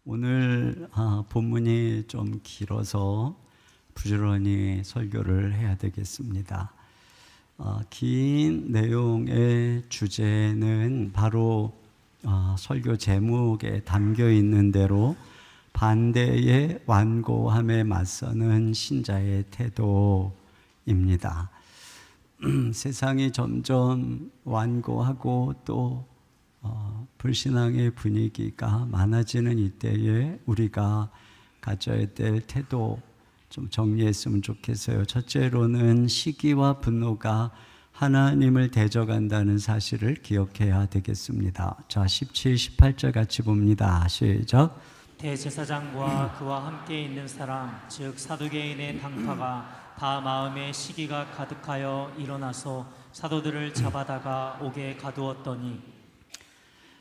오늘 본문이 좀 길어서 부지런히 설교를 해야 되겠습니다. 긴 내용의 주제는 바로 설교 제목에 담겨 있는 대로 반대의 완고함에 맞서는 신자의 태도입니다. 세상이 점점 완고하고 또 불신앙의 분위기가 많아지는 이때에 우리가 가져야 될 태도 좀 정리했으면 좋겠어요. 첫째로는 시기와 분노가 하나님을 대적한다는 사실을 기억해야 되겠습니다. 자, 17, 18절 같이 봅니다. 시작. 대제사장과 그와 함께 있는 사람, 즉 사두개인의 당파가 다 마음에 시기가 가득하여 일어나서 사도들을 잡아다가 옥에 가두었더니,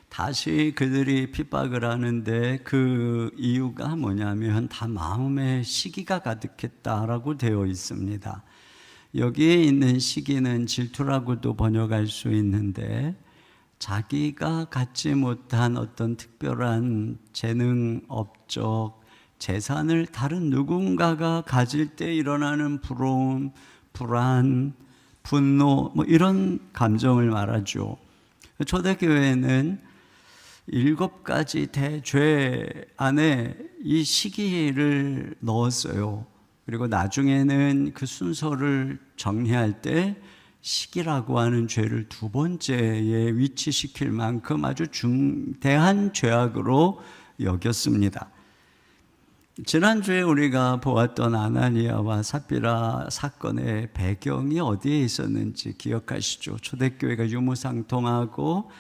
다시 그들이 핍박을 하는데 그 이유가 뭐냐면 다 마음에 시기가 가득했다라고 되어 있습니다. 여기에 있는 시기는 질투라고도 번역할 수 있는데, 자기가 갖지 못한 어떤 특별한 재능, 업적, 재산을 다른 누군가가 가질 때 일어나는 부러움, 불안, 분노, 이런 감정을 말하죠. 초대교회는 7가지 대죄 안에 이 시기를 넣었어요. 그리고 나중에는 그 순서를 정리할 때 시기라고 하는 죄를 두 번째에 위치시킬 만큼 아주 중대한 죄악으로 여겼습니다. 지난주에 우리가 보았던 아나니아와 삽비라 사건의 배경이 어디에 있었는지 기억하시죠? 초대교회가 유무상통하고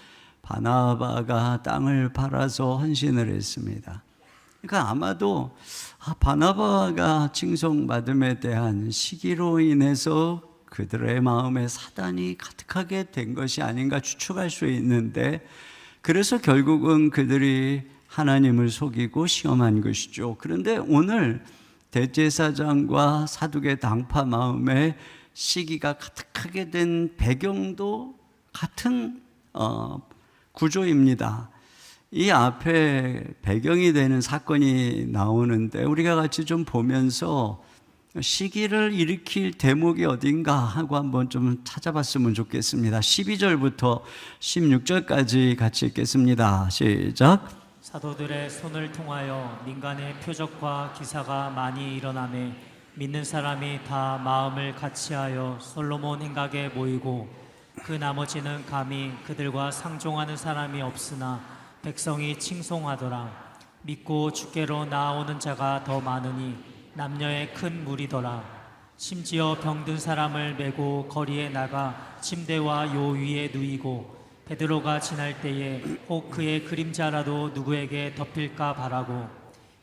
바나바가 땅을 팔아서 헌신을 했습니다. 그러니까 아마도 바나바가 칭송받음에 대한 시기로 인해서 그들의 마음에 사단이 가득하게 된 것이 아닌가 추측할 수 있는데, 그래서 결국은 그들이 하나님을 속이고 시험한 것이죠. 그런데 오늘 대제사장과 사두개 당파 마음에 시기가 가득하게 된 배경도 같은 구조입니다. 이 앞에 배경이 되는 사건이 나오는데 우리가 같이 좀 보면서 시기를 일으킬 대목이 어딘가 하고 한번 좀 찾아봤으면 좋겠습니다. 12절부터 16절까지 같이 읽겠습니다. 시작. 사도들의 손을 통하여 민간의 표적과 기사가 많이 일어나매 믿는 사람이 다 마음을 같이하여 솔로몬 행각에 모이고, 그 나머지는 감히 그들과 상종하는 사람이 없으나 백성이 칭송하더라. 믿고 주께로 나아오는 자가 더 많으니 남녀의 큰 무리더라. 심지어 병든 사람을 메고 거리에 나가 침대와 요 위에 누이고, 베드로가 지날 때에 혹 그의 그림자라도 누구에게 덮일까 바라고,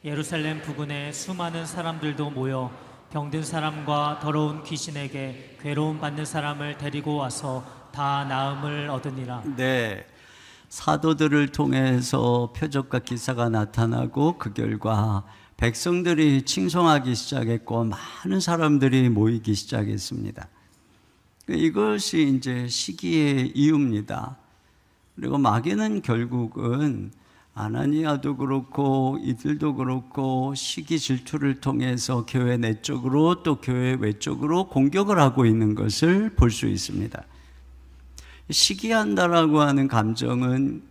예루살렘 부근에 수많은 사람들도 모여 병든 사람과 더러운 귀신에게 괴로움 받는 사람을 데리고 와서 다 나음을 얻으니라. 네, 사도들을 통해서 표적과 기사가 나타나고 그 결과 백성들이 칭송하기 시작했고 많은 사람들이 모이기 시작했습니다. 이것이 이제 시기의 이유입니다. 그리고 마귀는 결국은 아나니아도 그렇고 이들도 그렇고 시기 질투를 통해서 교회 내적으로 또 교회 외적으로 공격을 하고 있는 것을 볼 수 있습니다. 시기한다라고 하는 감정은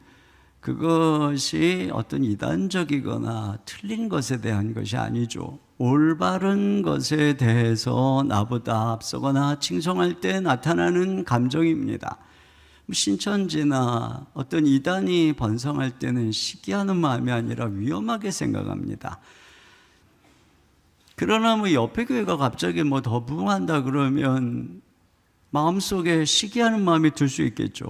그것이 어떤 이단적이거나 틀린 것에 대한 것이 아니죠. 올바른 것에 대해서 나보다 앞서거나 칭송할 때 나타나는 감정입니다. 신천지나 어떤 이단이 번성할 때는 시기하는 마음이 아니라 위험하게 생각합니다. 그러나 옆에 교회가 갑자기 더 부흥한다 그러면 마음속에 시기하는 마음이 들 수 있겠죠.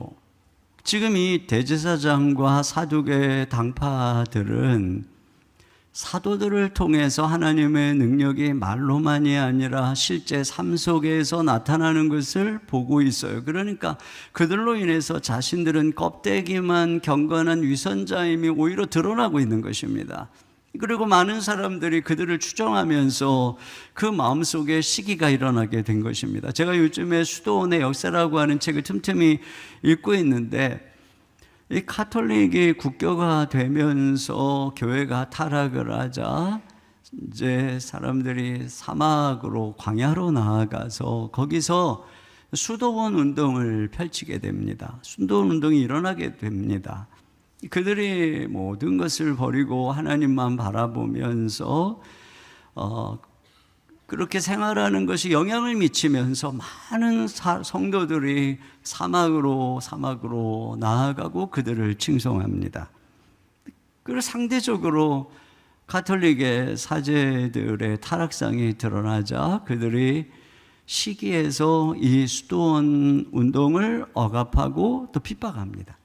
지금 이 대제사장과 사두개 당파들은 사도들을 통해서 하나님의 능력이 말로만이 아니라 실제 삶 속에서 나타나는 것을 보고 있어요. 그러니까 그들로 인해서 자신들은 껍데기만 경건한 위선자임이 오히려 드러나고 있는 것입니다. 그리고 많은 사람들이 그들을 추종하면서 그 마음속에 시기가 일어나게 된 것입니다. 제가 요즘에 수도원의 역사라고 하는 책을 틈틈이 읽고 있는데, 이 가톨릭이 국교화되면서 교회가 타락을 하자 이제 사람들이 사막으로 광야로 나아가서 거기서 수도원 운동을 펼치게 됩니다. 수도원 운동이 일어나게 됩니다. 그들이 모든 것을 버리고 하나님만 바라보면서 그렇게 생활하는 것이 영향을 미치면서 많은 성도들이 사막으로 나아가고 그들을 칭송합니다. 그리고 상대적으로 가톨릭의 사제들의 타락상이 드러나자 그들이 시기에서 이 수도원 운동을 억압하고 또 핍박합니다.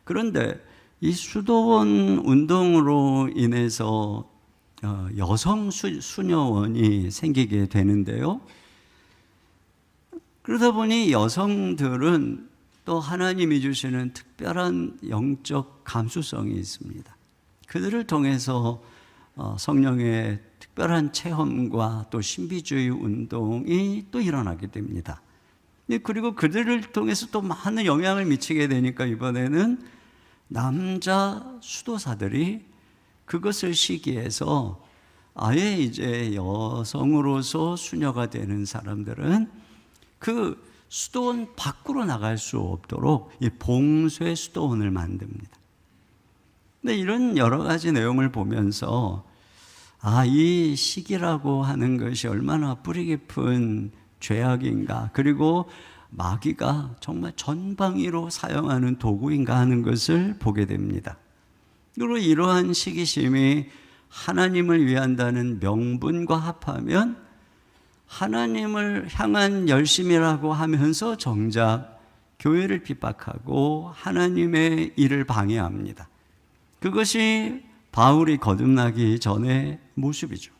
그런데 이 수도원 운동으로 인해서 여성 수녀원이 생기게 되는데요. 그러다 보니 여성들은 또 하나님이 주시는 특별한 영적 감수성이 있습니다. 그들을 통해서 성령의 특별한 체험과 또 신비주의 운동이 또 일어나게 됩니다. 그리고 그들을 통해서 또 많은 영향을 미치게 되니까 이번에는 남자 수도사들이 그것을 시기해서 아예 이제 여성으로서 수녀가 되는 사람들은 그 수도원 밖으로 나갈 수 없도록 이 봉쇄 수도원을 만듭니다. 근데 이런 여러 가지 내용을 보면서 이 시기라고 하는 것이 얼마나 뿌리 깊은 죄악인가, 그리고 마귀가 정말 전방위로 사용하는 도구인가 하는 것을 보게 됩니다. 그리고 이러한 시기심이 하나님을 위한다는 명분과 합하면 하나님을 향한 열심이라고 하면서 정작 교회를 핍박하고 하나님의 일을 방해합니다. 그것이 바울이 거듭나기 전의 모습이죠.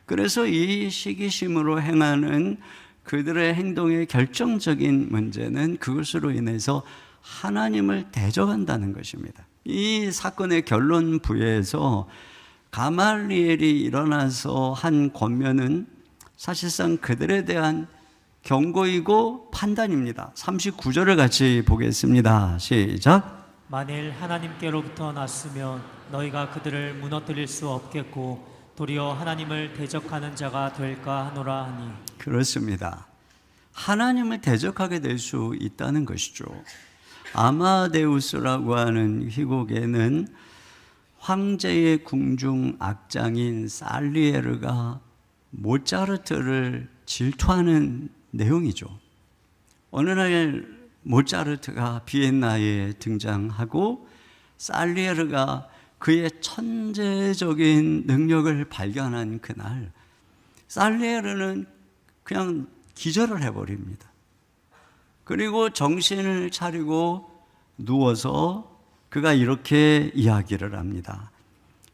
그래서 이 시기심으로 행하는 그들의 행동의 결정적인 문제는 그것으로 인해서 하나님을 대적한다는 것입니다. 이 사건의 결론 부에서 가말리엘이 일어나서 한 권면은 사실상 그들에 대한 경고이고 판단입니다. 39절을 같이 보겠습니다. 시작. 만일 하나님께로부터 났으면 너희가 그들을 무너뜨릴 수 없겠고 도리어 하나님을 대적하는 자가 될까 하노라 하니. 그렇습니다. 하나님을 대적하게 될 수 있다는 것이죠. 아마데우스라고 하는 희곡에는 황제의 궁중 악장인 살리에르가 모차르트를 질투하는 내용이죠. 어느 날 모차르트가 비엔나에 등장하고 살리에르가 그의 천재적인 능력을 발견한 그날 살리에르는 그냥 기절을 해버립니다. 그리고 정신을 차리고 누워서 그가 이렇게 이야기를 합니다.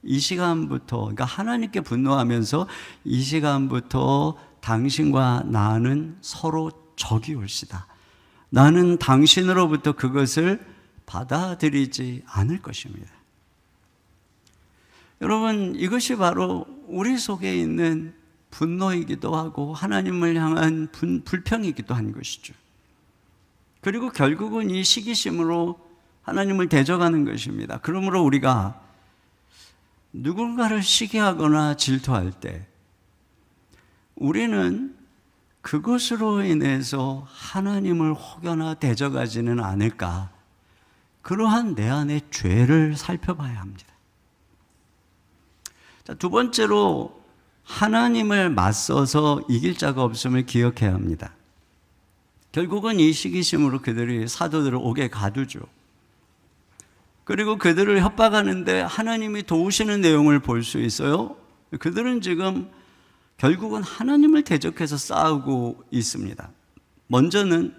이 시간부터, 그러니까 하나님께 분노하면서 이 시간부터 당신과 나는 서로 적이 올시다. 나는 당신으로부터 그것을 받아들이지 않을 것입니다. 여러분, 이것이 바로 우리 속에 있는 분노이기도 하고 하나님을 향한 불평이기도 한 것이죠. 그리고 결국은 이 시기심으로 하나님을 대적하는 것입니다. 그러므로 우리가 누군가를 시기하거나 질투할 때 우리는 그것으로 인해서 하나님을 혹여나 대적하지는 않을까, 그러한 내 안의 죄를 살펴봐야 합니다. 자, 두 번째로 하나님을 맞서서 이길 자가 없음을 기억해야 합니다. 결국은 이 시기심으로 그들이 사도들을 옥에 가두죠. 그리고 그들을 협박하는데 하나님이 도우시는 내용을 볼 수 있어요. 그들은 지금 결국은 하나님을 대적해서 싸우고 있습니다. 먼저는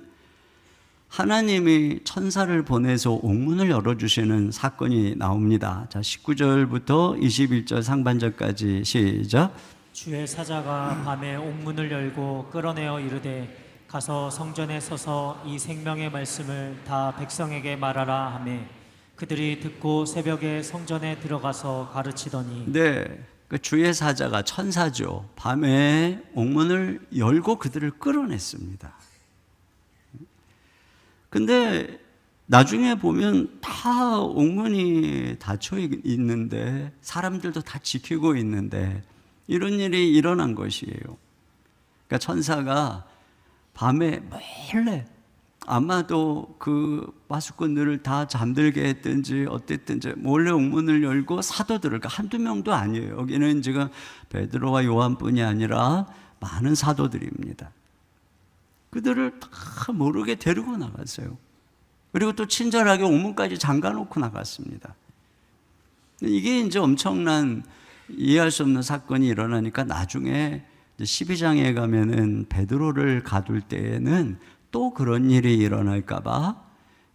하나님이 천사를 보내서 옥문을 열어주시는 사건이 나옵니다. 자, 19절부터 21절 상반절까지 시작. 주의 사자가 밤에 옥문을 열고 끌어내어 이르되 가서 성전에 서서 이 생명의 말씀을 다 백성에게 말하라 하매 그들이 듣고 새벽에 성전에 들어가서 가르치더니. 네, 그 주의 사자가 천사죠. 밤에 옥문을 열고 그들을 끌어냈습니다. 근데 나중에 보면 다 옥문이 닫혀 있는데 사람들도 다 지키고 있는데 이런 일이 일어난 것이에요. 그러니까 천사가 밤에 몰래 아마도 그 파수꾼들을 다 잠들게 했든지 어땠든지 몰래 옥문을 열고 사도들을, 그러니까 한두 명도 아니에요. 여기는 지금 베드로와 요한뿐이 아니라 많은 사도들입니다. 그들을 다 모르게 데리고 나갔어요. 그리고 또 친절하게 옥문까지 잠가놓고 나갔습니다. 이게 이제 엄청난 이해할 수 없는 사건이 일어나니까 나중에 12장에 가면은 베드로를 가둘 때에는 또 그런 일이 일어날까봐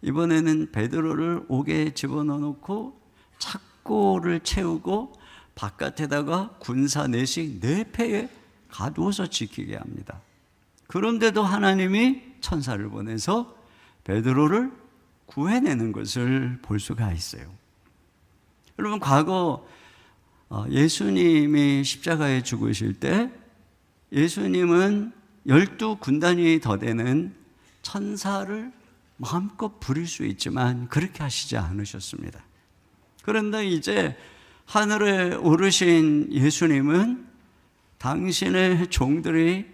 이번에는 베드로를 옥에 집어넣어 놓고 착고를 채우고 바깥에다가 군사 내식 4패에 가두어서 지키게 합니다. 그런데도 하나님이 천사를 보내서 베드로를 구해내는 것을 볼 수가 있어요. 여러분, 과거 예수님이 십자가에 죽으실 때 예수님은 12군단이 더 되는 천사를 마음껏 부릴 수 있지만 그렇게 하시지 않으셨습니다. 그런데 이제 하늘에 오르신 예수님은 당신의 종들이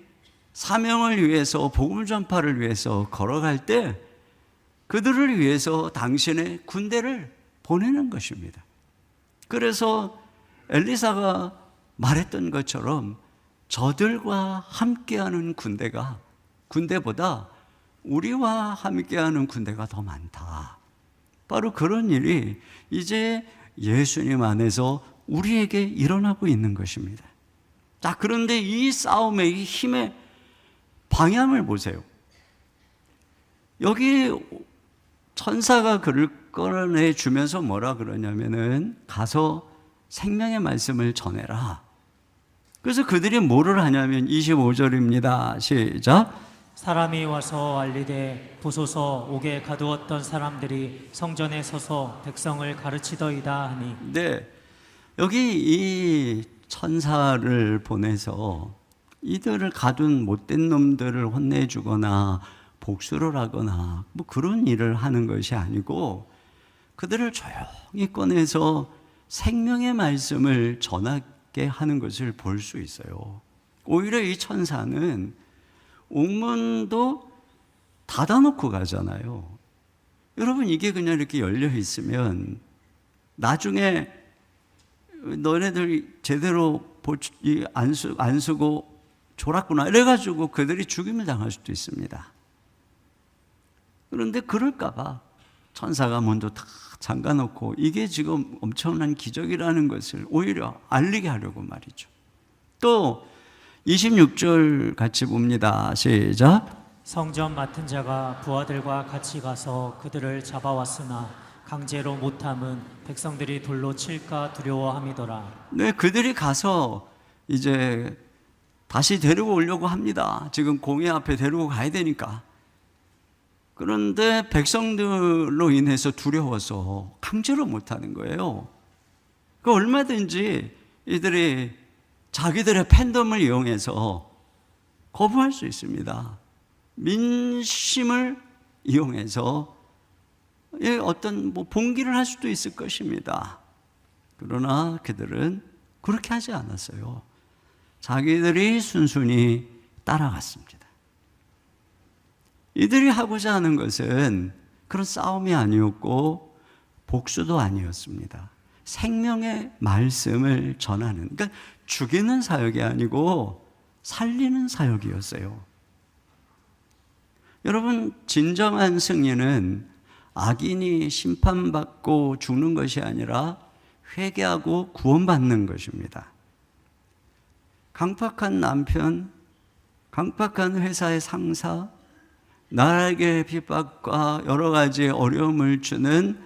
사명을 위해서, 복음 전파를 위해서 걸어갈 때 그들을 위해서 당신의 군대를 보내는 것입니다. 그래서 엘리사가 말했던 것처럼 저들과 함께하는 군대보다 우리와 함께하는 군대가 더 많다. 바로 그런 일이 이제 예수님 안에서 우리에게 일어나고 있는 것입니다. 자, 그런데 이 싸움의 이 힘의 방향을 보세요. 여기 천사가 그를 꺼내 주면서 뭐라 그러냐면은 가서 생명의 말씀을 전해라. 그래서 그들이 뭐를 하냐면 25절입니다. 시작. 사람이 와서 알리되 보소서 옥에 가두었던 사람들이 성전에 서서 백성을 가르치더이다 하니. 네, 여기 이 천사를 보내서 이들을 가둔 못된 놈들을 혼내주거나 복수를 하거나 뭐 그런 일을 하는 것이 아니고 그들을 조용히 꺼내서 생명의 말씀을 전하게 하는 것을 볼 수 있어요. 오히려 이 천사는 옥문도 닫아놓고 가잖아요. 여러분, 이게 그냥 이렇게 열려 있으면 나중에 너네들 제대로 안 쓰고 졸았구나 이래가지고 그들이 죽임을 당할 수도 있습니다. 그런데 그럴까봐 천사가 먼저 다 잠가놓고 이게 지금 엄청난 기적이라는 것을 오히려 알리게 하려고 말이죠. 또 26절 같이 봅니다. 시작. 성전 맡은 자가 부하들과 같이 가서 그들을 잡아왔으나 강제로 못함은 백성들이 돌로 칠까 두려워함이더라. 네, 그들이 가서 이제 다시 데리고 오려고 합니다. 지금 공회 앞에 데리고 가야 되니까. 그런데 백성들로 인해서 두려워서 강제로 못하는 거예요. 그 얼마든지 이들이 자기들의 팬덤을 이용해서 거부할 수 있습니다. 민심을 이용해서 어떤 봉기를 할 수도 있을 것입니다. 그러나 그들은 그렇게 하지 않았어요. 자기들이 순순히 따라갔습니다. 이들이 하고자 하는 것은 그런 싸움이 아니었고 복수도 아니었습니다. 생명의 말씀을 전하는, 그러니까 죽이는 사역이 아니고 살리는 사역이었어요. 여러분, 진정한 승리는 악인이 심판받고 죽는 것이 아니라 회개하고 구원받는 것입니다. 강팍한 남편, 강팍한 회사의 상사, 나에게 핍박과 여러 가지 어려움을 주는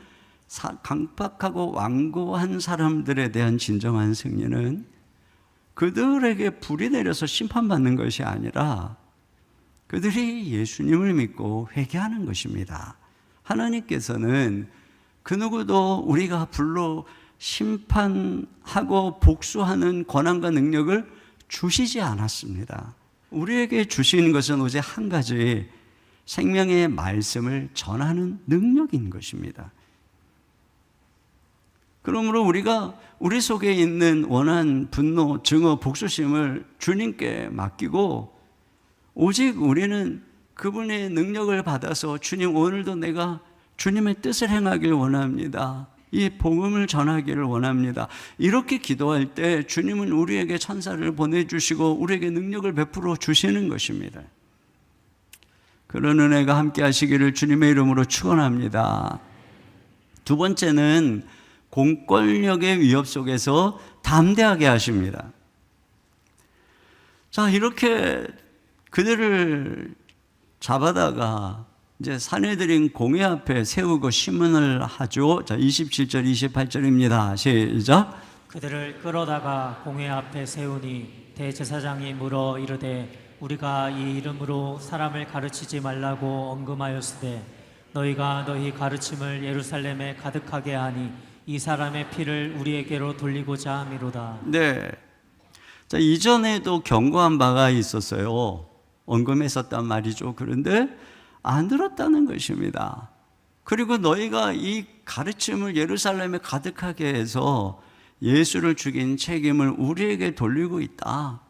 강팍하고 완고한 사람들에 대한 진정한 승리는 그들에게 불이 내려서 심판받는 것이 아니라 그들이 예수님을 믿고 회개하는 것입니다. 하나님께서는 그 누구도 우리가 불로 심판하고 복수하는 권한과 능력을 주시지 않았습니다. 우리에게 주신 것은 오직 한 가지, 생명의 말씀을 전하는 능력인 것입니다. 그러므로 우리가 우리 속에 있는 원한, 분노, 증오, 복수심을 주님께 맡기고 오직 우리는 그분의 능력을 받아서 주님, 오늘도 내가 주님의 뜻을 행하길 원합니다. 이 복음을 전하기를 원합니다. 이렇게 기도할 때 주님은 우리에게 천사를 보내주시고 우리에게 능력을 베풀어 주시는 것입니다. 그런 은혜가 함께 하시기를 주님의 이름으로 축원합니다. 두 번째는 공권력의 위협 속에서 담대하게 하십니다. 자, 이렇게 그들을 잡아다가 이제 산헤드린 공회 앞에 세우고 심문을 하죠. 자, 27절, 28절입니다. 시작. 그들을 끌어다가 공회 앞에 세우니 대제사장이 물어 이르되 우리가 이 이름으로 사람을 가르치지 말라고 언금하였으되 너희가 너희 가르침을 예루살렘에 가득하게 하니 이 사람의 피를 우리에게로 돌리고자 함이로다. 네. 자, 이전에도 경고한 바가 있었어요. 언급했었단 말이죠. 그런데 안 들었다는 것입니다. 그리고 너희가 이 가르침을 예루살렘에 가득하게 해서 예수를 죽인 책임을 우리에게 돌리고 있다.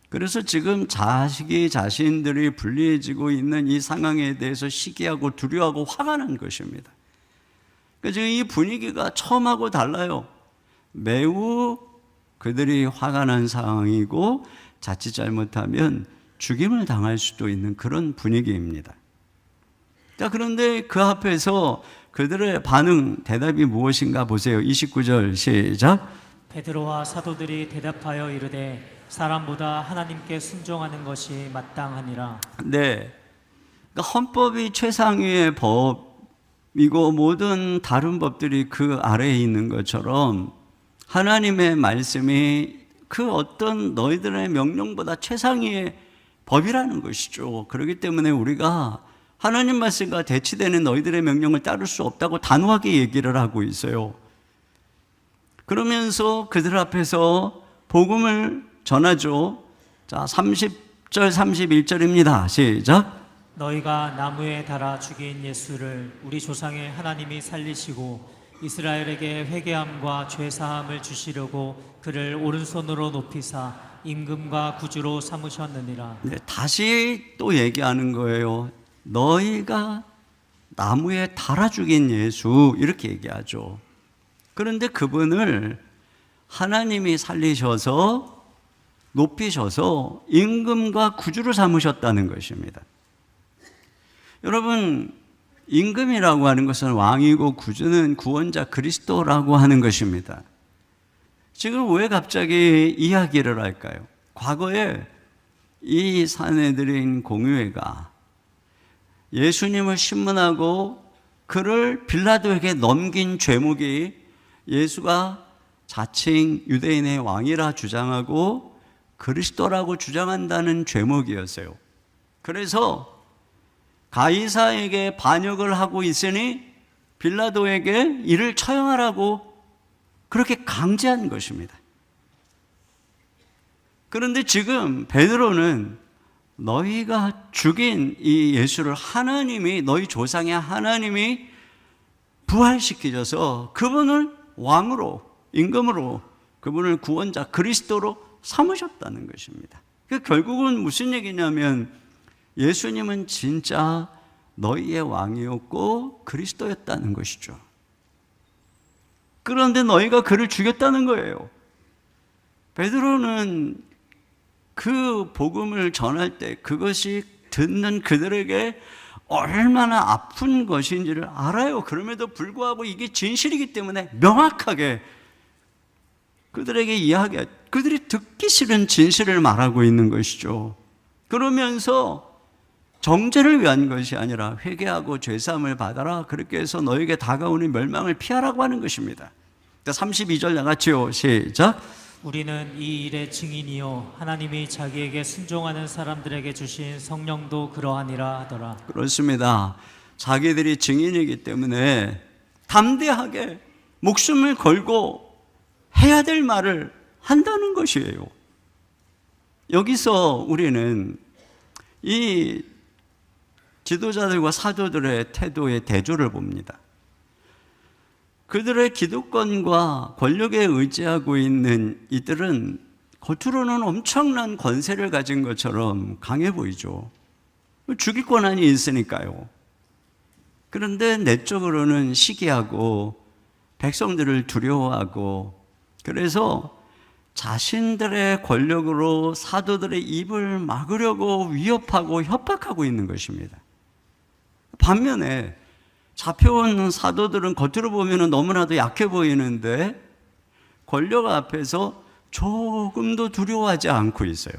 그래서 지금 자신들이 불리해지고 있는 이 상황에 대해서 시기하고 두려워하고 화가 난 것입니다. 그러니까 지금 이 분위기가 처음하고 달라요. 매우 그들이 화가 난 상황이고 자칫 잘못하면 죽임을 당할 수도 있는 그런 분위기입니다. 자, 그런데 그 앞에서 그들의 반응, 대답이 무엇인가 보세요. 29절 시작. 베드로와 사도들이 대답하여 이르되 사람보다 하나님께 순종하는 것이 마땅하니라. 네, 그러니까 헌법이 최상위의 법이고 모든 다른 법들이 그 아래에 있는 것처럼 하나님의 말씀이 그 어떤 너희들의 명령보다 최상위의 법이라는 것이죠. 그렇기 때문에 우리가 하나님 말씀과 대치되는 너희들의 명령을 따를 수 없다고 단호하게 얘기를 하고 있어요. 그러면서 그들 앞에서 복음을 전하죠. 자, 30절 31절입니다. 시작. 너희가 나무에 달아 죽인 예수를 우리 조상의 하나님이 살리시고 이스라엘에게 회개함과 죄사함을 주시려고 그를 오른손으로 높이사 임금과 구주로 삼으셨느니라. 네, 다시 또 얘기하는 거예요. 너희가 나무에 달아 죽인 예수, 이렇게 얘기하죠. 그런데 그분을 하나님이 살리셔서 높이셔서 임금과 구주로 삼으셨다는 것입니다. 여러분, 임금이라고 하는 것은 왕이고 구주는 구원자 그리스도라고 하는 것입니다. 지금 왜 갑자기 이야기를 할까요? 과거에 이 산헤드린 공회가 예수님을 신문하고 그를 빌라도에게 넘긴 죄목이 예수가 자칭 유대인의 왕이라 주장하고 그리스도라고 주장한다는 죄목이었어요. 그래서 가이사에게 반역을 하고 있으니 빌라도에게 이를 처형하라고 그렇게 강제한 것입니다. 그런데 지금 베드로는 너희가 죽인 이 예수를 하나님이, 너희 조상의 하나님이 부활시키셔서 그분을 왕으로, 임금으로, 그분을 구원자 그리스도로 삼으셨다는 것입니다. 결국은 무슨 얘기냐면 예수님은 진짜 너희의 왕이었고 그리스도였다는 것이죠. 그런데 너희가 그를 죽였다는 거예요. 베드로는 그 복음을 전할 때 그것이 듣는 그들에게 얼마나 아픈 것인지를 알아요. 그럼에도 불구하고 이게 진실이기 때문에 명확하게 그들에게 그들이 듣기 싫은 진실을 말하고 있는 것이죠. 그러면서 정죄를 위한 것이 아니라 회개하고 죄사함을 받아라, 그렇게 해서 너에게 다가오는 멸망을 피하라고 하는 것입니다. 32절 나같이요. 시작. 우리는 이 일의 증인이요 하나님이 자기에게 순종하는 사람들에게 주신 성령도 그러하니라 하더라. 그렇습니다. 자기들이 증인이기 때문에 담대하게 목숨을 걸고 해야 될 말을 한다는 것이에요. 여기서 우리는 이 지도자들과 사도들의 태도의 대조를 봅니다. 그들의 기득권과 권력에 의지하고 있는 이들은 겉으로는 엄청난 권세를 가진 것처럼 강해 보이죠. 죽일 권한이 있으니까요. 그런데 내적으로는 시기하고 백성들을 두려워하고, 그래서 자신들의 권력으로 사도들의 입을 막으려고 위협하고 협박하고 있는 것입니다. 반면에 잡혀온 사도들은 겉으로 보면 너무나도 약해 보이는데 권력 앞에서 조금도 두려워하지 않고 있어요.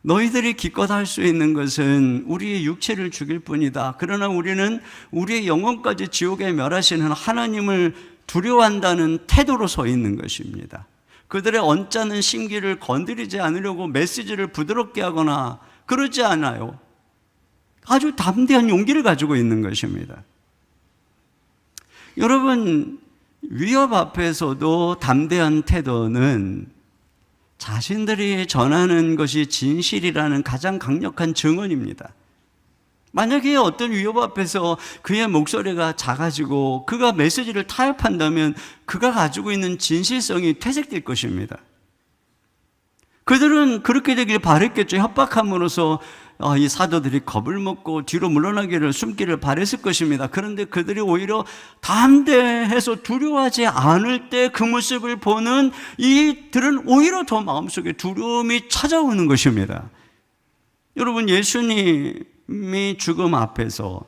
너희들이 기껏 할 수 있는 것은 우리의 육체를 죽일 뿐이다. 그러나 우리는 우리의 영혼까지 지옥에 멸하시는 하나님을 두려워한다는 태도로 서 있는 것입니다. 그들의 언짢은 심기를 건드리지 않으려고 메시지를 부드럽게 하거나 그러지 않아요. 아주 담대한 용기를 가지고 있는 것입니다. 여러분, 위협 앞에서도 담대한 태도는 자신들이 전하는 것이 진실이라는 가장 강력한 증언입니다. 만약에 어떤 위협 앞에서 그의 목소리가 작아지고 그가 메시지를 타협한다면 그가 가지고 있는 진실성이 퇴색될 것입니다. 그들은 그렇게 되길 바랬겠죠. 협박함으로써 이 사도들이 겁을 먹고 뒤로 물러나기를, 숨기를 바랬을 것입니다. 그런데 그들이 오히려 담대해서 두려워하지 않을 때 그 모습을 보는 이들은 오히려 더 마음속에 두려움이 찾아오는 것입니다. 여러분, 예수님이 죽음 앞에서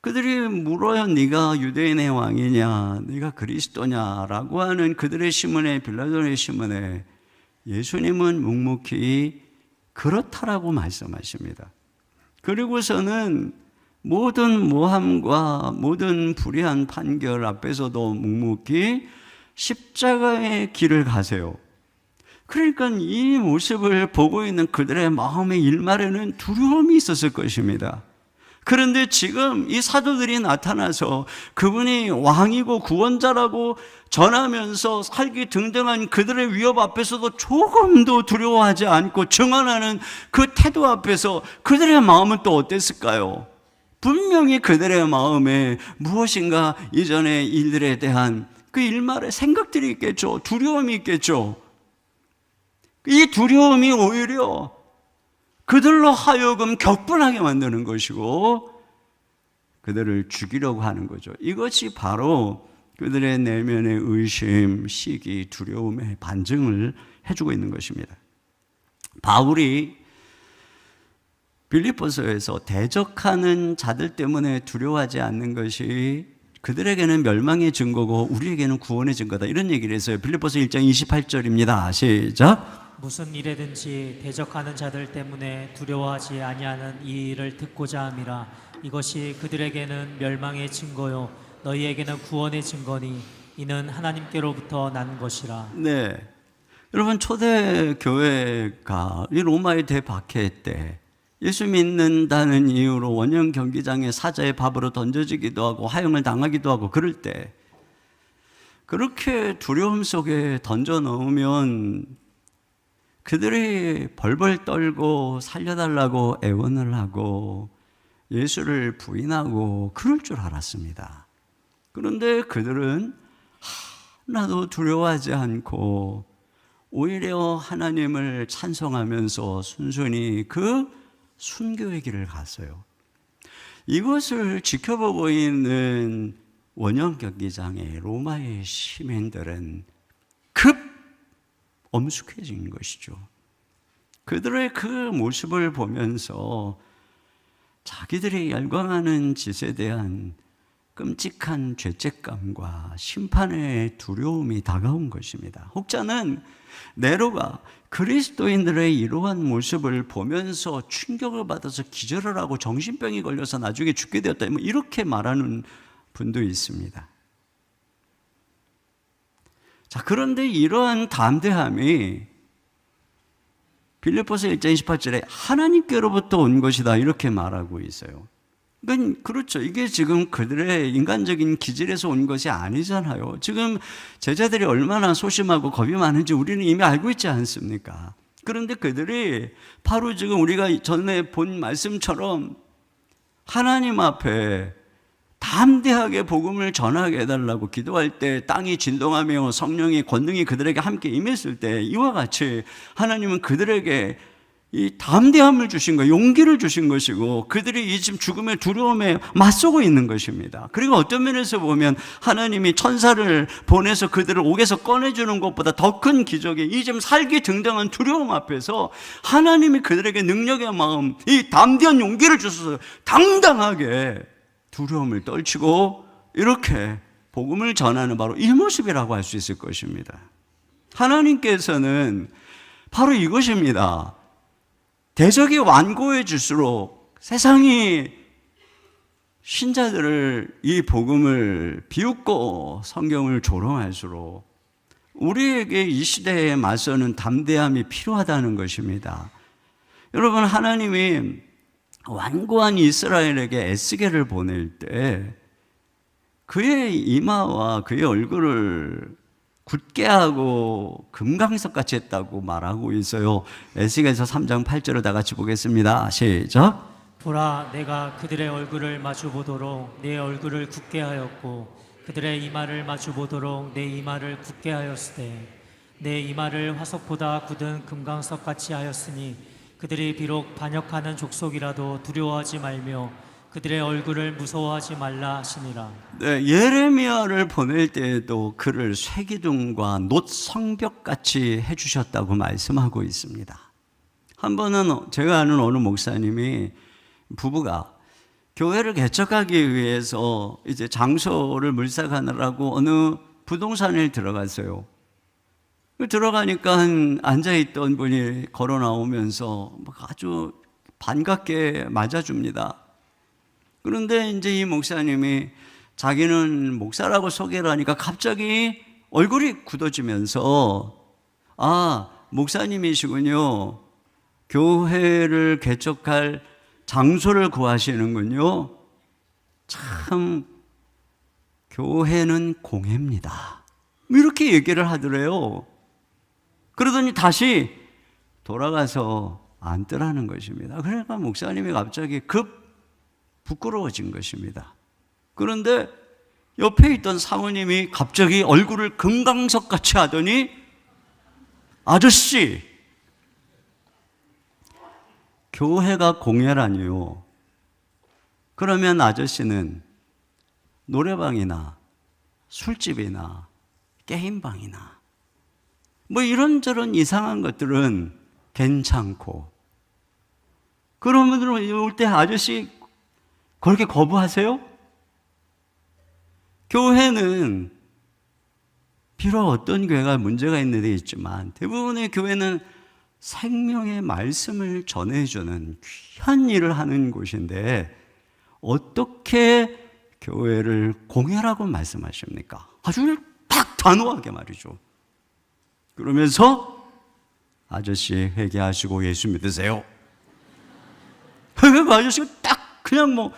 그들이 물어요. 네가 유대인의 왕이냐, 네가 그리스도냐라고 하는 그들의 시문에, 빌라도의 시문에 예수님은 묵묵히 그렇다라고 말씀하십니다. 그리고서는 모든 모함과 모든 불의한 판결 앞에서도 묵묵히 십자가의 길을 가세요. 그러니까 이 모습을 보고 있는 그들의 마음의 일말에는 두려움이 있었을 것입니다. 그런데 지금 이 사도들이 나타나서 그분이 왕이고 구원자라고 전하면서 살기 등등한 그들의 위협 앞에서도 조금도 두려워하지 않고 증언하는 그 태도 앞에서 그들의 마음은 또 어땠을까요? 분명히 그들의 마음에 무엇인가 이전의 일들에 대한 그 일말의 생각들이 있겠죠. 두려움이 있겠죠. 이 두려움이 오히려 그들로 하여금 격분하게 만드는 것이고 그들을 죽이려고 하는 거죠. 이것이 바로 그들의 내면의 의심, 시기, 두려움의 반증을 해주고 있는 것입니다. 바울이 빌립보서에서 대적하는 자들 때문에 두려워하지 않는 것이 그들에게는 멸망의 증거고 우리에게는 구원의 증거다, 이런 얘기를 했어요. 빌립보서 1장 28절입니다. 시작. 무슨 일에든지 대적하는 자들 때문에 두려워하지 아니하는 이 일을 듣고자 함이라. 이것이 그들에게는 멸망의 증거요 너희에게는 구원의 증거니 이는 하나님께로부터 난 것이라. 네, 여러분, 초대 교회가 이 로마의 대박해 때 예수 믿는다는 이유로 원형 경기장에 사자의 밥으로 던져지기도 하고 화형을 당하기도 하고 그럴 때 그렇게 두려움 속에 던져 넣으면 그들이 벌벌 떨고 살려달라고 애원을 하고 예수를 부인하고 그럴 줄 알았습니다. 그런데 그들은 하나도 두려워하지 않고 오히려 하나님을 찬송하면서 순순히 그 순교의 길을 갔어요. 이것을 지켜보고 있는 원형 경기장의 로마의 시민들은 급 엄숙해진 것이죠. 그들의 그 모습을 보면서 자기들이 열광하는 짓에 대한 끔찍한 죄책감과 심판의 두려움이 다가온 것입니다. 혹자는 네로가 그리스도인들의 이러한 모습을 보면서 충격을 받아서 기절을 하고 정신병이 걸려서 나중에 죽게 되었다, 이렇게 말하는 분도 있습니다. 자, 그런데 이러한 담대함이 빌립보서 1장 28절에 하나님께로부터 온 것이다, 이렇게 말하고 있어요. 그러니까 그렇죠. 이게 지금 그들의 인간적인 기질에서 온 것이 아니잖아요. 지금 제자들이 얼마나 소심하고 겁이 많은지 우리는 이미 알고 있지 않습니까? 그런데 그들이 바로 지금 우리가 전에 본 말씀처럼 하나님 앞에 담대하게 복음을 전하게 해달라고 기도할 때 땅이 진동하며 성령의 권능이 그들에게 함께 임했을 때 이와 같이 하나님은 그들에게 이 담대함을 주신 거, 용기를 주신 것이고 그들이 이 지금 죽음의 두려움에 맞서고 있는 것입니다. 그리고 어떤 면에서 보면 하나님이 천사를 보내서 그들을 옥에서 꺼내주는 것보다 더 큰 기적이 이 지금 살기 등등한 두려움 앞에서 하나님이 그들에게 능력의 마음, 이 담대한 용기를 주셔서 당당하게 두려움을 떨치고 이렇게 복음을 전하는 바로 이 모습이라고 할 수 있을 것입니다. 하나님께서는 바로 이것입니다. 대적이 완고해질수록 세상이 신자들을 이 복음을 비웃고 성경을 조롱할수록 우리에게 이 시대에 맞서는 담대함이 필요하다는 것입니다. 여러분, 하나님이 완고한 이스라엘에게 에스겔을 보낼 때 그의 이마와 그의 얼굴을 굳게 하고 금강석같이 했다고 말하고 있어요. 에스겔서 3장 8절을 다 같이 보겠습니다. 시작. 보라, 내가 그들의 얼굴을 마주보도록 내 얼굴을 굳게 하였고 그들의 이마를 마주보도록 내 이마를 굳게 하였으되 내 이마를 화석보다 굳은 금강석같이 하였으니 그들이 비록 반역하는 족속이라도 두려워하지 말며 그들의 얼굴을 무서워하지 말라 하시니라. 네, 예레미야를 보낼 때에도 그를 쇠기둥과 놋 성벽같이 해주셨다고 말씀하고 있습니다. 한 번은 제가 아는 어느 목사님이 부부가 교회를 개척하기 위해서 이제 장소를 물색하느라고 어느 부동산에 들어갔어요. 들어가니까 앉아있던 분이 걸어 나오면서 아주 반갑게 맞아줍니다. 그런데 이제 이 목사님이 자기는 목사라고 소개를 하니까 갑자기 얼굴이 굳어지면서 아, 목사님이시군요. 교회를 개척할 장소를 구하시는군요. 참, 교회는 공회입니다. 이렇게 얘기를 하더래요. 그러더니 다시 돌아가서 앉더라는 것입니다. 그러니까 목사님이 갑자기 부끄러워진 것입니다. 그런데 옆에 있던 사모님이 갑자기 얼굴을 금강석같이 하더니 아저씨, 교회가 공회라니요. 그러면 아저씨는 노래방이나 술집이나 게임방이나 뭐 이런저런 이상한 것들은 괜찮고 그러면 올 때 아저씨 그렇게 거부하세요? 교회는 비록 어떤 교회가 문제가 있는 데 있지만 대부분의 교회는 생명의 말씀을 전해주는 귀한 일을 하는 곳인데 어떻게 교회를 공회라고 말씀하십니까? 아주 딱 단호하게 말이죠. 그러면서 아저씨 회개하시고 예수 믿으세요. 그 아저씨가 딱 그냥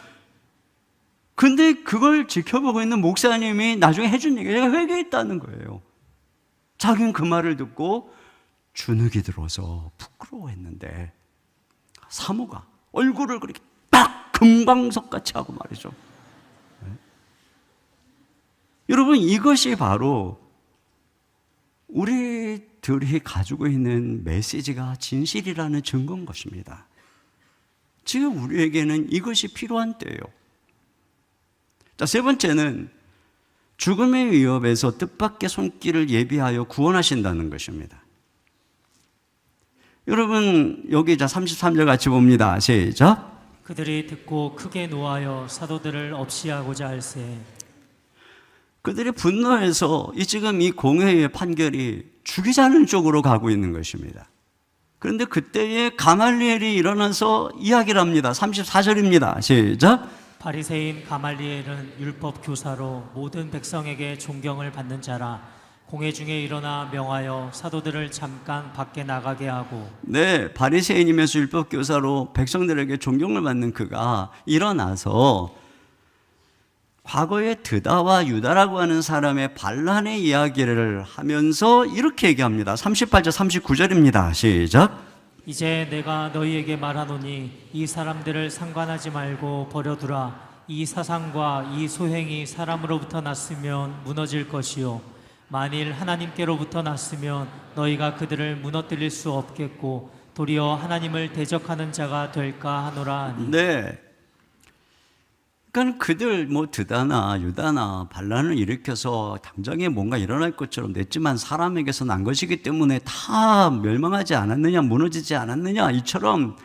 근데 그걸 지켜보고 있는 목사님이 나중에 해준 얘기가 제가 회개했다는 거예요. 자기는 그 말을 듣고 주눅이 들어서 부끄러워했는데 사모가 얼굴을 그렇게 딱 금방석같이 하고 말이죠. 네? 여러분, 이것이 바로 우리들이 가지고 있는 메시지가 진실이라는 증거인 것입니다. 지금 우리에게는 이것이 필요한 때예요. 자, 세 번째는 죽음의 위협에서 뜻밖의 손길을 예비하여 구원하신다는 것입니다. 여러분, 여기 33절 같이 봅니다. 시작. 그들이 듣고 크게 노하여 사도들을 없이하고자 할세. 그들이 분노해서 지금 이 공회의 판결이 죽이자는 쪽으로 가고 있는 것입니다. 그런데 그때에 가말리엘이 일어나서 이야기를 합니다. 34절입니다. 시작. 바리새인 가말리엘은 율법 교사로 모든 백성에게 존경을 받는 자라. 공회 중에 일어나 명하여 사도들을 잠깐 밖에 나가게 하고. 네, 바리새인이면서 율법 교사로 백성들에게 존경을 받는 그가 일어나서 과거에 드다와 유다라고 하는 사람의 반란의 이야기를 하면서 이렇게 얘기합니다. 38절 39절입니다. 시작. 이제 내가 너희에게 말하노니 이 사람들을 상관하지 말고 버려두라. 이 사상과 이 소행이 사람으로부터 났으면 무너질 것이요 만일 하나님께로부터 났으면 너희가 그들을 무너뜨릴 수 없겠고 도리어 하나님을 대적하는 자가 될까 하노라 하니. 네. 그러니까 그들 드다나 유다나 반란을 일으켜서 당장에 뭔가 일어날 것처럼 냈지만 사람에게서 난 것이기 때문에 다 멸망하지 않았느냐, 무너지지 않았느냐, 이처럼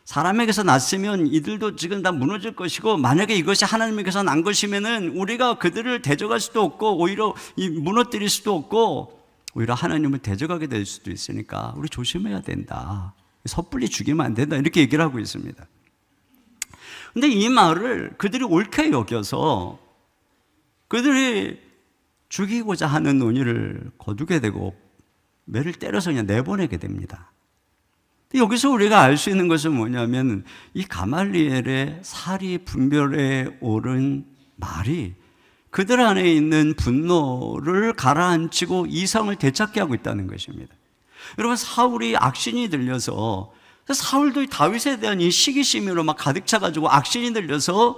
사람에게서 났으면 이들도 지금 다 무너질 것이고, 만약에 이것이 하나님에게서 난 것이면은 우리가 그들을 대적할 수도 없고 오히려 무너뜨릴 수도 없고 오히려 하나님을 대적하게 될 수도 있으니까 우리 조심해야 된다. 섣불리 죽이면 안 된다. 이렇게 얘기를 하고 있습니다. 근데 이 말을 그들이 옳게 여겨서 그들이 죽이고자 하는 논의를 거두게 되고 매를 때려서 그냥 내보내게 됩니다. 여기서 우리가 알 수 있는 것은 뭐냐면 이 가말리엘의 사리 분별에 오른 말이 그들 안에 있는 분노를 가라앉히고 이성을 되찾게 하고 있다는 것입니다. 여러분, 사울이 악신이 들려서, 사울도 다윗에 대한 이 시기심으로 막 가득 차가지고 악신이 들려서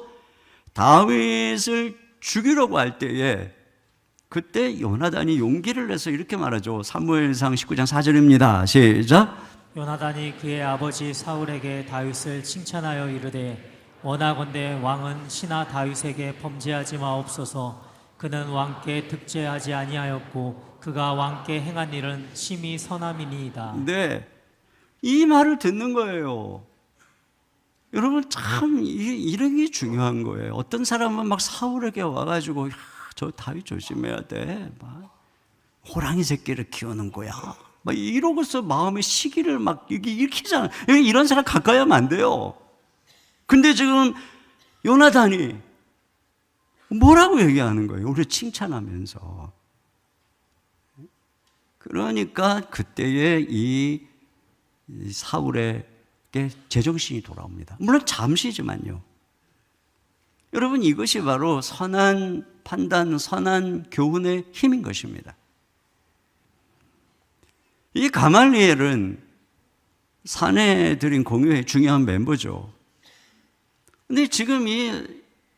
다윗을 죽이려고 할 때에 그때 요나단이 용기를 내서 이렇게 말하죠. 사무엘상 19장 4절입니다. 시작. 요나단이 그의 아버지 사울에게 다윗을 칭찬하여 이르되 원하건대 왕은 신하 다윗에게 범죄하지 마옵소서. 그는 왕께 득죄하지 아니하였고 그가 왕께 행한 일은 심히 선함이니이다. 네, 이 말을 듣는 거예요. 여러분, 참 이런 게 중요한 거예요. 어떤 사람은 막 사울에게 와가지고 저 다윗 조심해야 돼, 막 호랑이 새끼를 키우는 거야, 막 이러고서 마음의 시기를 막 일으키잖아. 이런 사람 가까이 하면 안 돼요. 근데 지금 요나단이 뭐라고 얘기하는 거예요? 우리 칭찬하면서. 그러니까 그때에 이 사울에게 제정신이 돌아옵니다. 물론 잠시지만요. 여러분, 이것이 바로 선한 판단, 선한 교훈의 힘인 것입니다. 이 가말리엘은 사내들인 공회의 중요한 멤버죠. 근데 지금 이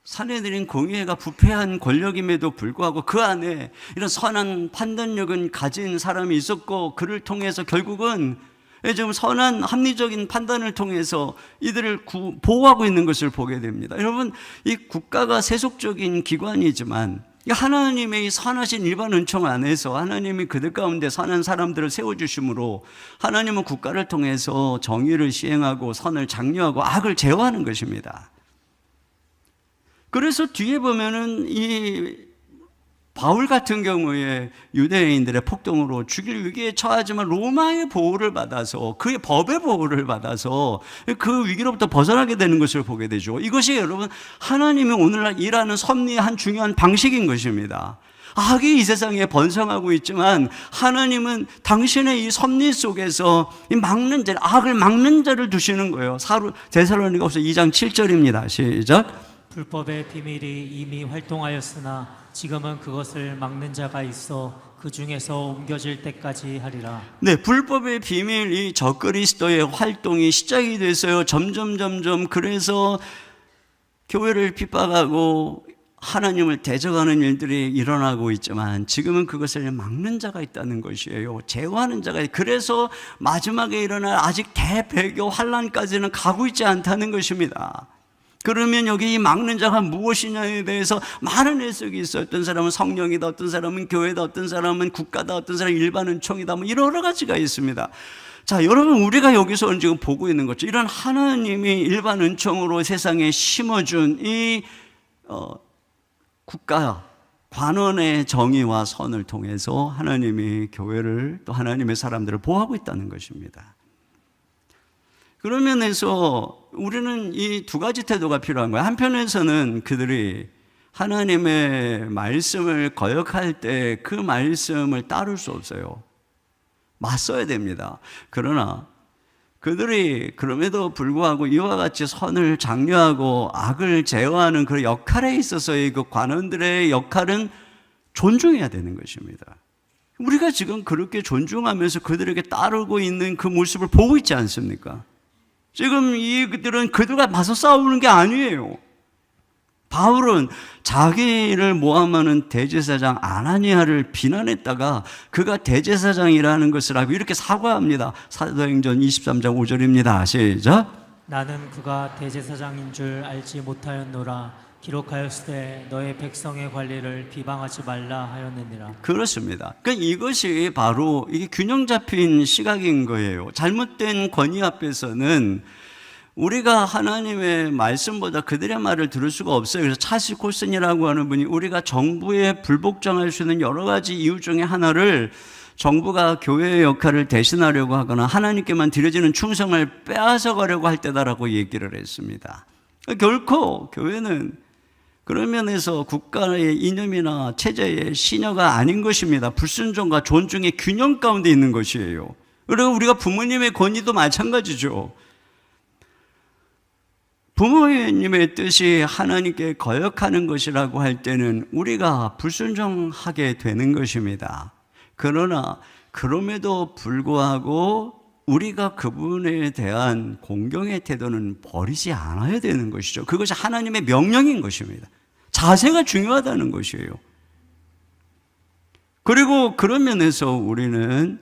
사내들인 공회가 부패한 권력임에도 불구하고 그 안에 이런 선한 판단력은 가진 사람이 있었고, 그를 통해서 결국은 지금 선한 합리적인 판단을 통해서 이들을 보호하고 있는 것을 보게 됩니다. 여러분, 이 국가가 세속적인 기관이지만 하나님의 선하신 일반 은총 안에서 하나님이 그들 가운데 선한 사람들을 세워주심으로 하나님은 국가를 통해서 정의를 시행하고 선을 장려하고 악을 제어하는 것입니다. 그래서 뒤에 보면은 이 바울 같은 경우에 유대인들의 폭동으로 죽일 위기에 처하지만 로마의 보호를 받아서, 그의 법의 보호를 받아서 그 위기로부터 벗어나게 되는 것을 보게 되죠. 이것이 여러분, 하나님이 오늘날 일하는 섭리의 한 중요한 방식인 것입니다. 악이 이 세상에 번성하고 있지만 하나님은 당신의 이 섭리 속에서 이 막는 자, 악을 막는 자를 두시는 거예요. 데살로니가후서 2장 7절입니다. 시작. 불법의 비밀이 이미 활동하였으나 지금은 그것을 막는 자가 있어 그 중에서 옮겨질 때까지 하리라. 네, 불법의 비밀, 이 적그리스도의 활동이 시작이 됐어요. 점점 그래서 교회를 핍박하고 하나님을 대적하는 일들이 일어나고 있지만 지금은 그것을 막는 자가 있다는 것이에요. 제어하는 자가 있어요. 그래서 마지막에 일어날 아직 대배교 환란까지는 가고 있지 않다는 것입니다. 그러면 여기 이 막는 자가 무엇이냐에 대해서 많은 해석이 있어요. 어떤 사람은 성령이다, 어떤 사람은 교회다, 어떤 사람은 국가다, 어떤 사람은 일반 은총이다, 뭐 여러 가지가 있습니다. 자, 여러분, 우리가 여기서 지금 보고 있는 거죠. 이런 하나님이 일반 은총으로 세상에 심어준 이 국가 관원의 정의와 선을 통해서 하나님이 교회를, 또 하나님의 사람들을 보호하고 있다는 것입니다. 그런 면에서 우리는 이 두 가지 태도가 필요한 거예요. 한편에서는 그들이 하나님의 말씀을 거역할 때 그 말씀을 따를 수 없어요. 맞서야 됩니다. 그러나 그들이 그럼에도 불구하고 이와 같이 선을 장려하고 악을 제어하는 그 역할에 있어서의 그 관원들의 역할은 존중해야 되는 것입니다. 우리가 지금 그렇게 존중하면서 그들에게 따르고 있는 그 모습을 보고 있지 않습니까? 지금 이들은 그들과 맞서 싸우는 게 아니에요. 바울은 자기를 모함하는 대제사장 아나니아를 비난했다가 그가 대제사장이라는 것을 알고 이렇게 사과합니다. 사도행전 23장 5절입니다. 시작. 나는 그가 대제사장인 줄 알지 못하였노라. 기록하였으되 너의 백성의 관리를 비방하지 말라 하였느니라. 그렇습니다. 그러니까 이것이 바로 이게 균형 잡힌 시각인 거예요. 잘못된 권위 앞에서는 우리가 하나님의 말씀보다 그들의 말을 들을 수가 없어요. 그래서 찰스 콜슨이라고 하는 분이 우리가 정부에 불복종할 수 있는 여러 가지 이유 중에 하나를 정부가 교회의 역할을 대신하려고 하거나 하나님께만 드려지는 충성을 빼앗아 가려고 할 때다라고 얘기를 했습니다. 결코 교회는 그런 면에서 국가의 이념이나 체제의 신여가 아닌 것입니다. 불순종과 존중의 균형 가운데 있는 것이에요. 그리고 우리가 부모님의 권위도 마찬가지죠. 부모님의 뜻이 하나님께 거역하는 것이라고 할 때는 우리가 불순종하게 되는 것입니다. 그러나 그럼에도 불구하고 우리가 그분에 대한 공경의 태도는 버리지 않아야 되는 것이죠. 그것이 하나님의 명령인 것입니다. 자세가 중요하다는 것이에요. 그리고 그런 면에서 우리는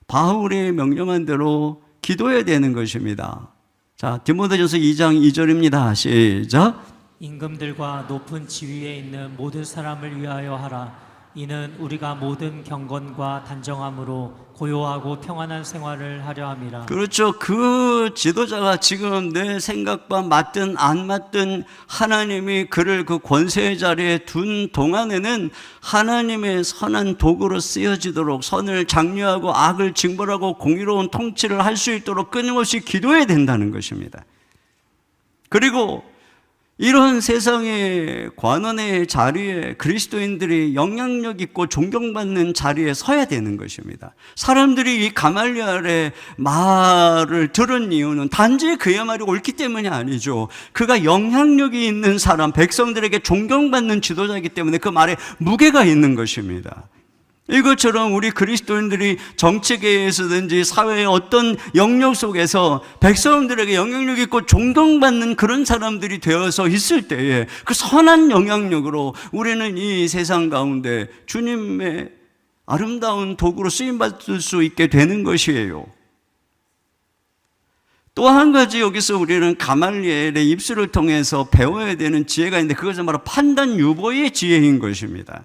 바울이 명령한 대로 기도해야 되는 것입니다. 자, 디모데전서 2장 2절입니다. 시작. 임금들과 높은 지위에 있는 모든 사람을 위하여 하라. 이는 우리가 모든 경건과 단정함으로 고요하고 평안한 생활을 하려 함이라. 그렇죠. 그 지도자가 지금 내 생각과 맞든 안 맞든 하나님이 그를 그 권세의 자리에 둔 동안에는 하나님의 선한 도구로 쓰여지도록 선을 장려하고 악을 징벌하고 공의로운 통치를 할 수 있도록 끊임없이 기도해야 된다는 것입니다. 그리고 이런 세상의 관원의 자리에 그리스도인들이 영향력 있고 존경받는 자리에 서야 되는 것입니다. 사람들이 이 가말리엘의 말을 들은 이유는 단지 그의 말이 옳기 때문이 아니죠. 그가 영향력이 있는 사람, 백성들에게 존경받는 지도자이기 때문에 그 말에 무게가 있는 것입니다. 이것처럼 우리 그리스도인들이 정치계에서든지 사회의 어떤 영역 속에서 백성들에게 영향력 있고 존경받는 그런 사람들이 되어서 있을 때에 그 선한 영향력으로 우리는 이 세상 가운데 주님의 아름다운 도구로 쓰임받을 수 있게 되는 것이에요. 또 한 가지 여기서 우리는 가말리엘의 입술을 통해서 배워야 되는 지혜가 있는데 그것은 바로 판단 유보의 지혜인 것입니다.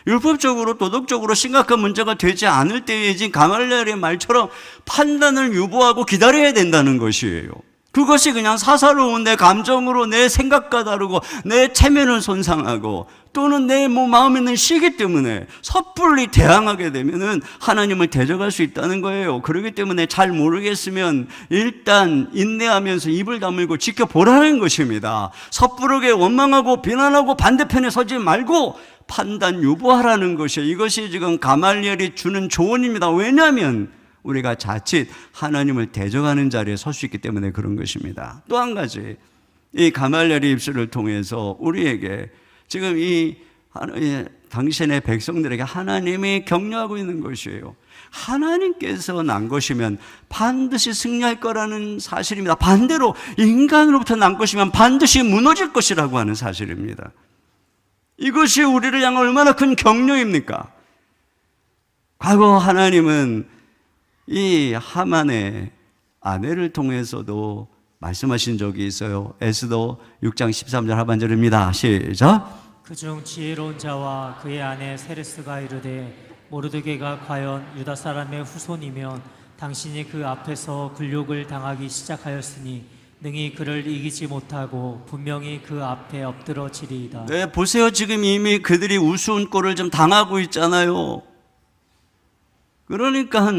율법적으로 도덕적으로 심각한 문제가 되지 않을 때에 지금 가말리엘의 말처럼 판단을 유보하고 기다려야 된다는 것이에요. 그것이 그냥 사사로운 내 감정으로 내 생각과 다르고 내 체면을 손상하고 또는 내 마음에 있는 시기 때문에 섣불리 대항하게 되면은 하나님을 대적할 수 있다는 거예요. 그렇기 때문에 잘 모르겠으면 일단 인내하면서 입을 다물고 지켜보라는 것입니다. 섣부르게 원망하고 비난하고 반대편에 서지 말고 판단 유보하라는 것이에요. 이것이 지금 가말리엘이 주는 조언입니다. 왜냐하면 우리가 자칫 하나님을 대적하는 자리에 설 수 있기 때문에 그런 것입니다. 또 한 가지, 이 가말리엘의 입술을 통해서 우리에게 지금 이 당신의 백성들에게 하나님이 격려하고 있는 것이에요. 하나님께서 난 것이면 반드시 승리할 거라는 사실입니다. 반대로 인간으로부터 난 것이면 반드시 무너질 것이라고 하는 사실입니다. 이것이 우리를 향한 얼마나 큰 격려입니까? 과거 하나님은 이 하만의 아내를 통해서도 말씀하신 적이 있어요. 에스더 6장 13절 하반절입니다. 시작. 그중 지혜로운 자와 그의 아내 세레스가 이르되 모르드게가 과연 유다 사람의 후손이면 당신이 그 앞에서 굴욕을 당하기 시작하였으니 능히 그를 이기지 못하고 분명히 그 앞에 엎드러지리이다. 네, 보세요. 지금 이미 그들이 우스운 꼴을 좀 당하고 있잖아요. 그러니까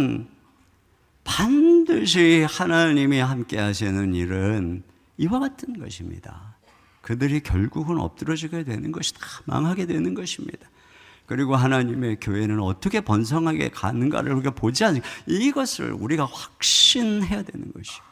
반드시 하나님이 함께 하시는 일은 이와 같은 것입니다. 그들이 결국은 엎드러지게 되는 것이다. 망하게 되는 것입니다. 그리고 하나님의 교회는 어떻게 번성하게 가는가를 우리가 보지 않으니까 이것을 우리가 확신해야 되는 것이에요.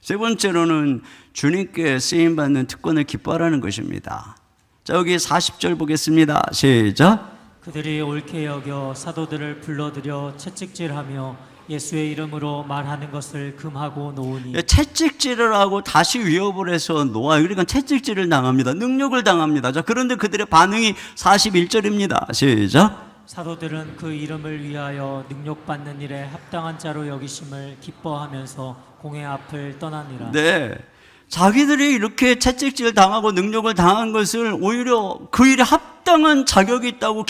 세 번째로는 주님께 쓰임받는 특권을 기뻐하라는 것입니다. 자, 여기 40절 보겠습니다. 시작. 그들이 옳게 여겨 사도들을 불러들여 채찍질하며 예수의 이름으로 말하는 것을 금하고 놓으니. 채찍질을 하고 다시 위협을 해서 놓아요. 그러니까 채찍질을 당합니다. 능력을 당합니다. 자, 그런데 그들의 반응이 41절입니다. 시작. 사도들은 그 이름을 위하여 능력받는 일에 합당한 자로 여기심을 기뻐하면서 공회 앞을 떠나니라. 네, 자기들이 이렇게 채찍질 당하고 능력을 당한 것을 오히려 그 일에 합당한 자격이 있다고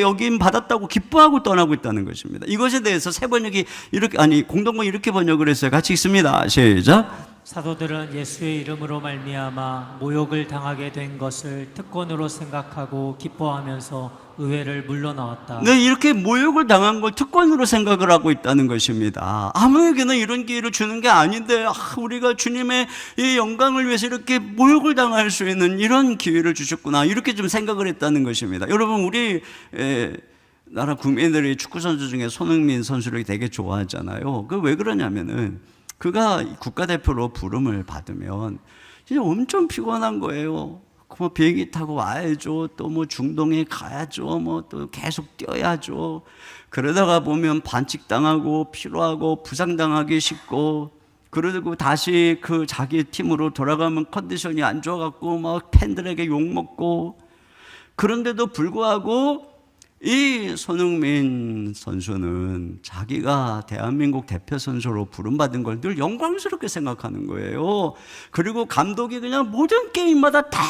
여김 받았다고 기뻐하고 떠나고 있다는 것입니다. 이것에 대해서 새 번역이 이렇게, 공동번 이렇게 번역을 했어요. 같이 읽습니다. 시작. 사도들은 예수의 이름으로 말미암아 모욕을 당하게 된 것을 특권으로 생각하고 기뻐하면서 의회를 물러나왔다. 네, 이렇게 모욕을 당한 걸 특권으로 생각을 하고 있다는 것입니다. 아무에게나 이런 기회를 주는 게 아닌데, 우리가 주님의 이 영광을 위해서 이렇게 모욕을 당할 수 있는 이런 기회를 주셨구나, 이렇게 좀 생각을 했다는 것입니다. 여러분, 우리 나라 국민들이 축구 선수 중에 손흥민 선수를 되게 좋아하잖아요. 그 왜 그러냐면은 그가 국가대표로 부름을 받으면 진짜 엄청 피곤한 거예요. 뭐 비행기 타고 와야죠. 또 뭐 중동에 가야죠. 뭐 또 계속 뛰어야죠. 그러다가 보면 반칙당하고 피로하고 부상당하기 쉽고, 그러고 다시 그 자기 팀으로 돌아가면 컨디션이 안 좋아갖고 막 팬들에게 욕먹고. 그런데도 불구하고 이 손흥민 선수는 자기가 대한민국 대표 선수로 부름받은 걸 늘 영광스럽게 생각하는 거예요. 그리고 감독이 그냥 모든 게임마다 다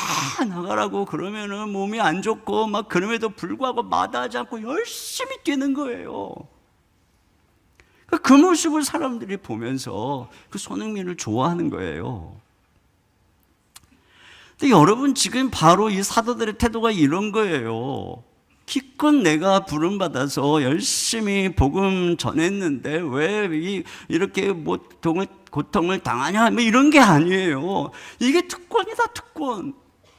나가라고 그러면은 몸이 안 좋고 막 그럼에도 불구하고 마다하지 않고 열심히 뛰는 거예요. 그 모습을 사람들이 보면서 그 손흥민을 좋아하는 거예요. 근데 여러분, 지금 바로 이 사도들의 태도가 이런 거예요. 기껏 내가 부름받아서 열심히 복음 전했는데 왜 이렇게 뭐 고통을 당하냐, 뭐 이런 게 아니에요. 이게 특권이다, 특권.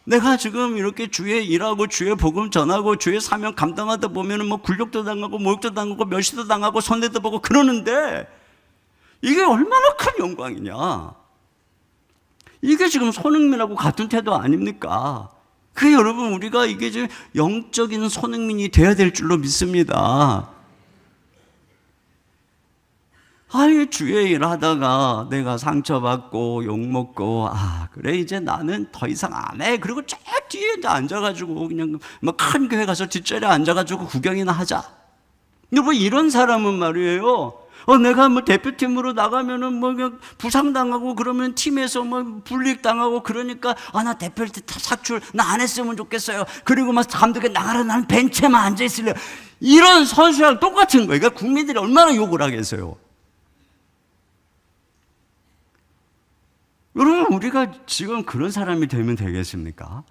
내가 지금 이렇게 주의 일하고 주의 복음 전하고 주의 사명 감당하다 보면은 뭐 굴욕도 당하고 모욕도 당하고 멸시도 당하고 손해도 보고 그러는데 이게 얼마나 큰 영광이냐. 이게 지금 손흥민하고 같은 태도 아닙니까? 그 여러분, 우리가 이게 지금 영적인 손흥민이 돼야 될 줄로 믿습니다. 아니, 주의 일 하다가 내가 상처받고 욕먹고, 그래, 이제 나는 더 이상 안 해. 그리고 저 뒤에 앉아가지고 그냥 뭐 큰 교회 가서 뒷자리에 앉아가지고 구경이나 하자. 여러분, 이런 사람은 말이에요. 내가 뭐 대표팀으로 나가면은 뭐 부상당하고 그러면 팀에서 뭐 불이익당하고 그러니까 나 대표팀 사출 나 안 했으면 좋겠어요. 그리고 막 감독에 나가라, 나는 벤치에만 앉아 있을래요. 이런 선수랑 똑같은 거예요. 그러니까 국민들이 얼마나 욕을 하겠어요. 여러분, 우리가 지금 그런 사람이 되면 되겠습니까?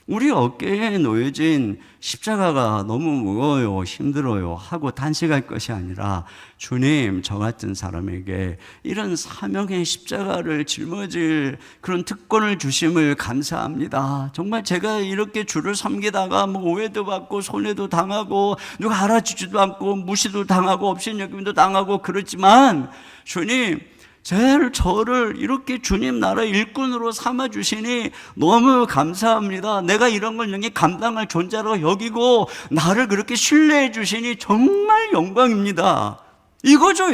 우리 어깨에 놓여진 십자가가 너무 무거워요, 힘들어요 하고 단식할 것이 아니라, 주님, 저 같은 사람에게 이런 사명의 십자가를 짊어질 그런 특권을 주심을 감사합니다. 정말 제가 이렇게 주를 섬기다가 뭐 오해도 받고 손해도 당하고 누가 알아주지도 않고 무시도 당하고 업신여김도 당하고 그렇지만, 주님, 저를 이렇게 주님 나라 일꾼으로 삼아주시니 너무 감사합니다. 내가 이런 걸 여기 감당할 존재로 여기고 나를 그렇게 신뢰해 주시니 정말 영광입니다. 이거죠.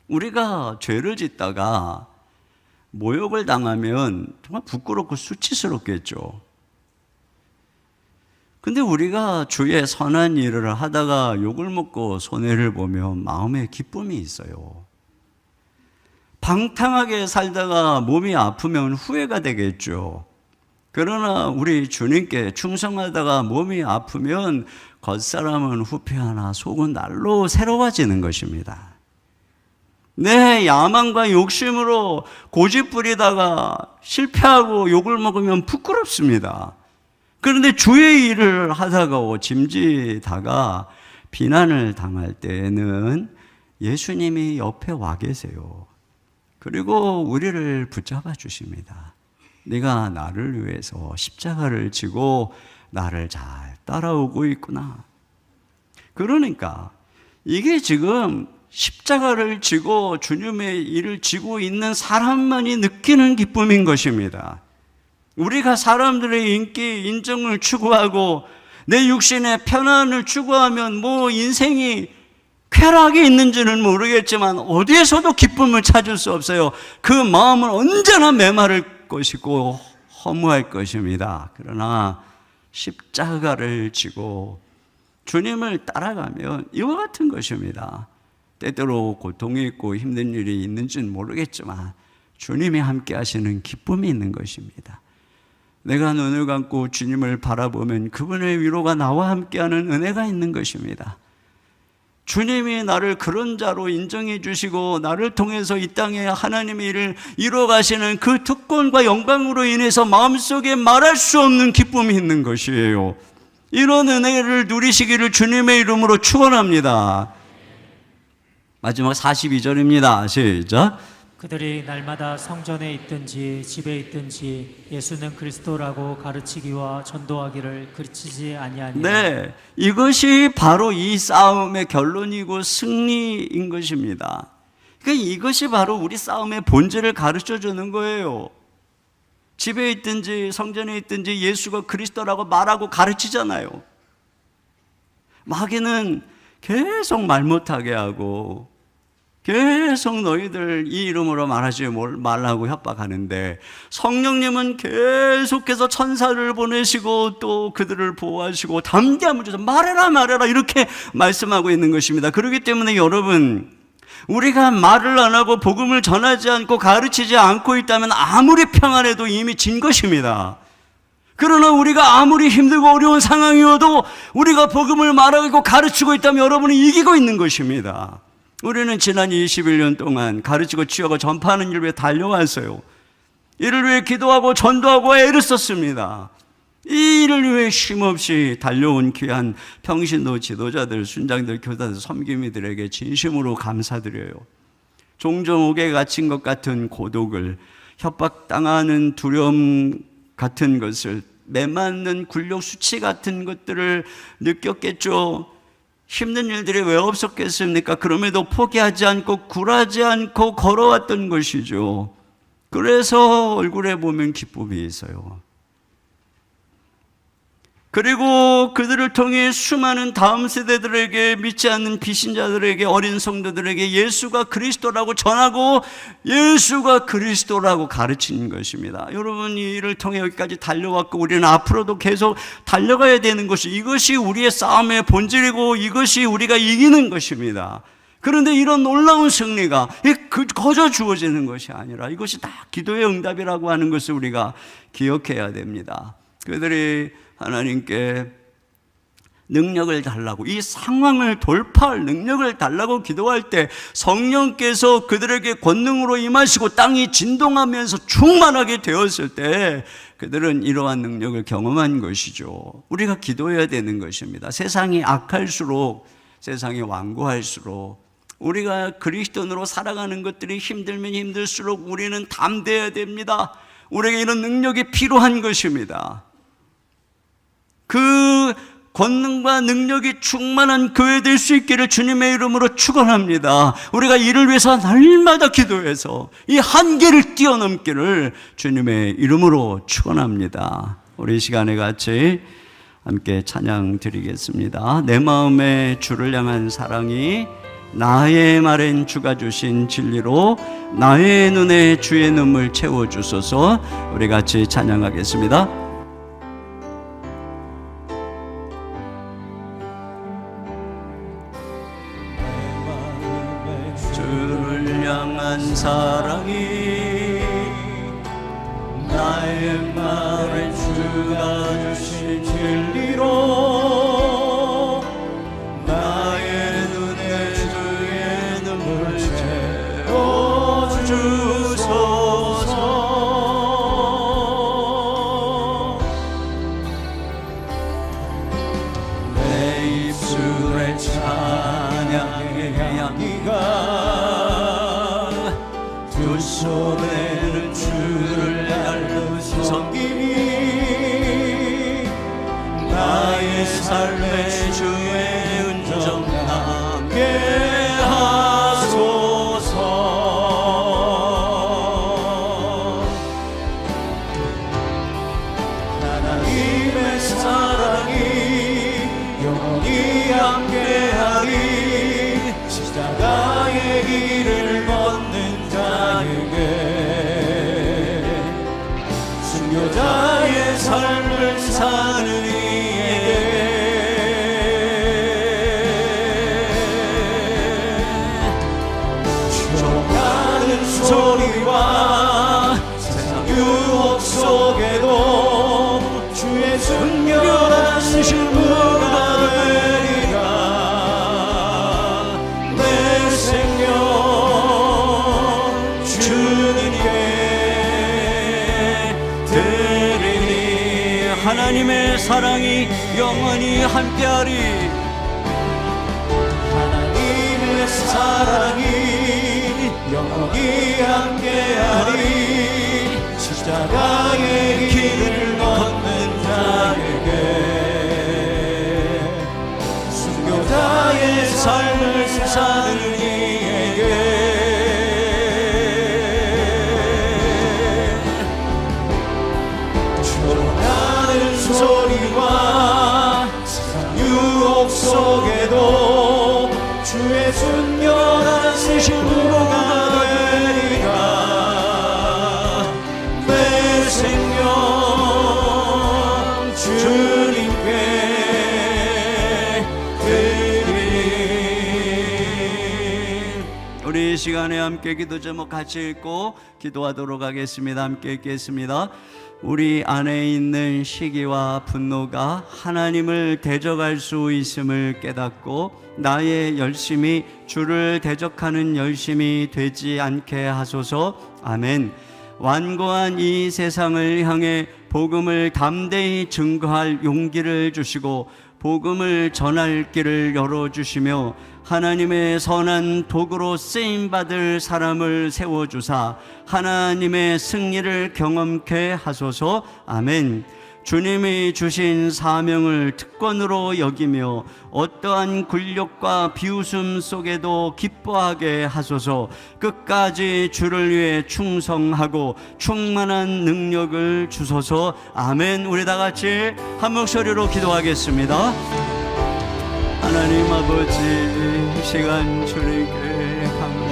우리가 죄를 짓다가 모욕을 당하면 정말 부끄럽고 수치스럽겠죠. 근데 우리가 주의 선한 일을 하다가 욕을 먹고 손해를 보면 마음에 기쁨이 있어요. 방탕하게 살다가 몸이 아프면 후회가 되겠죠. 그러나 우리 주님께 충성하다가 몸이 아프면 겉사람은 후패하나 속은 날로 새로워지는 것입니다. 내 야망과 욕심으로 고집 부리다가 실패하고 욕을 먹으면 부끄럽습니다. 그런데 주의 일을 하다가 짐지다가 비난을 당할 때에는 예수님이 옆에 와 계세요. 그리고 우리를 붙잡아 주십니다. 네가 나를 위해서 십자가를 지고 나를 잘 따라오고 있구나. 그러니까 이게 지금 십자가를 지고 주님의 일을 지고 있는 사람만이 느끼는 기쁨인 것입니다. 우리가 사람들의 인기, 인정을 추구하고 내 육신의 편안을 추구하면 뭐 인생이 쾌락이 있는지는 모르겠지만 어디에서도 기쁨을 찾을 수 없어요. 그 마음은 언제나 메마를 것이고 허무할 것입니다. 그러나 십자가를 지고 주님을 따라가면 이와 같은 것입니다. 때때로 고통이 있고 힘든 일이 있는지는 모르겠지만 주님이 함께 하시는 기쁨이 있는 것입니다. 내가 눈을 감고 주님을 바라보면 그분의 위로가 나와 함께하는 은혜가 있는 것입니다. 주님이 나를 그런 자로 인정해 주시고 나를 통해서 이 땅에 하나님의 일을 이루어 가시는 그 특권과 영광으로 인해서 마음속에 말할 수 없는 기쁨이 있는 것이에요. 이런 은혜를 누리시기를 주님의 이름으로 축원합니다. 마지막 42절입니다. 시작. 그들이 날마다 성전에 있든지 집에 있든지 예수는 그리스도라고 가르치기와 전도하기를 그르치지 아니하니. 네, 이것이 바로 이 싸움의 결론이고 승리인 것입니다. 그러니까 이것이 바로 우리 싸움의 본질을 가르쳐 주는 거예요. 집에 있든지 성전에 있든지 예수가 그리스도라고 말하고 가르치잖아요. 마귀는 계속 말 못하게 하고 계속 너희들 이 이름으로 말하지 말라고 협박하는데 성령님은 계속해서 천사를 보내시고 또 그들을 보호하시고 담대함을 주셔서 말해라 이렇게 말씀하고 있는 것입니다. 그렇기 때문에 여러분, 우리가 말을 안 하고 복음을 전하지 않고 가르치지 않고 있다면 아무리 평안해도 이미 진 것입니다. 그러나 우리가 아무리 힘들고 어려운 상황이어도 우리가 복음을 말하고 가르치고 있다면 여러분은 이기고 있는 것입니다. 우리는 지난 21년 동안 가르치고 치유하고 전파하는 일을 위해 달려왔어요. 이를 위해 기도하고 전도하고 애를 썼습니다. 이 일을 위해 쉼없이 달려온 귀한 평신도 지도자들, 순장들, 교사들, 섬김이들에게 진심으로 감사드려요. 종종 옥에 갇힌 것 같은 고독을, 협박당하는 두려움 같은 것을, 매맞는 굴욕 수치 같은 것들을 느꼈겠죠. 힘든 일들이 왜 없었겠습니까? 그럼에도 포기하지 않고 굴하지 않고 걸어왔던 것이죠. 그래서 얼굴에 보면 기쁨이 있어요. 그리고 그들을 통해 수많은 다음 세대들에게, 믿지 않는 비신자들에게, 어린 성도들에게 예수가 그리스도라고 전하고 예수가 그리스도라고 가르치는 것입니다. 여러분, 이 일을 통해 여기까지 달려왔고 우리는 앞으로도 계속 달려가야 되는 것이, 이것이 우리의 싸움의 본질이고 이것이 우리가 이기는 것입니다. 그런데 이런 놀라운 승리가 거저 주어지는 것이 아니라 이것이 다 기도의 응답이라고 하는 것을 우리가 기억해야 됩니다. 그들이 하나님께 능력을 달라고, 이 상황을 돌파할 능력을 달라고 기도할 때 성령께서 그들에게 권능으로 임하시고 땅이 진동하면서 충만하게 되었을 때 그들은 이러한 능력을 경험한 것이죠. 우리가 기도해야 되는 것입니다. 세상이 악할수록, 세상이 완고할수록, 우리가 그리스도인으로 살아가는 것들이 힘들면 힘들수록 우리는 담대해야 됩니다. 우리에게 이런 능력이 필요한 것입니다. 그 권능과 능력이 충만한 교회 될 수 있기를 주님의 이름으로 축원합니다. 우리가 이를 위해서 날마다 기도해서 이 한계를 뛰어넘기를 주님의 이름으로 축원합니다. 우리 이 시간에 같이 함께 찬양 드리겠습니다. 내 마음에 주를 향한 사랑이 나의 말엔 주가 주신 진리로 나의 눈에 주의 눈물 채워주소서. 우리 같이 찬양하겠습니다. 사랑이 나의 말에 주가 주신 진리로 나의 눈에 주의 눈물 채워주소서. 내 입술에 찬양의 향기가 두 손에는 주를 얇은 섬김이 나의 삶의 주의 은정 남게 사랑이 영원히 함께하리. 십자가의 길을 걷는 자에게, 순교자의 삶을 사는 이에게 추억하는 소리와 세상 유혹 속에도 주의 순결한 신부가 되리라. 내 생명 주님께 드리리. 하나님의 사랑이 영원히 함께하리. 하나님의 사랑이 영원히 함께하리. 십자가의 길을 걷는 자에게, 순교자의 삶을 사는 이에게 초롱하는 소리와 세상 유혹 속에도 주의 순결한 신부가 되리라. 내 생명 주님께 드리리. 우리 이 시간에 함께 기도 제목 같이 읽고 기도하도록 하겠습니다. 함께 읽겠습니다. 우리 안에 있는 시기와 분노가 하나님을 대적할 수 있음을 깨닫고 나의 열심이 주를 대적하는 열심이 되지 않게 하소서. 아멘. 완고한 이 세상을 향해 복음을 담대히 증거할 용기를 주시고 복음을 전할 길을 열어주시며 하나님의 선한 도구로 쓰임받을 사람을 세워주사 하나님의 승리를 경험케 하소서. 아멘. 주님이 주신 사명을 특권으로 여기며 어떠한 굴욕과 비웃음 속에도 기뻐하게 하소서. 끝까지 주를 위해 충성하고 충만한 능력을 주소서. 아멘. 우리 다 같이 한 목소리로 기도하겠습니다. 하나님 아버지, 이 시간 주님께 감사합니다.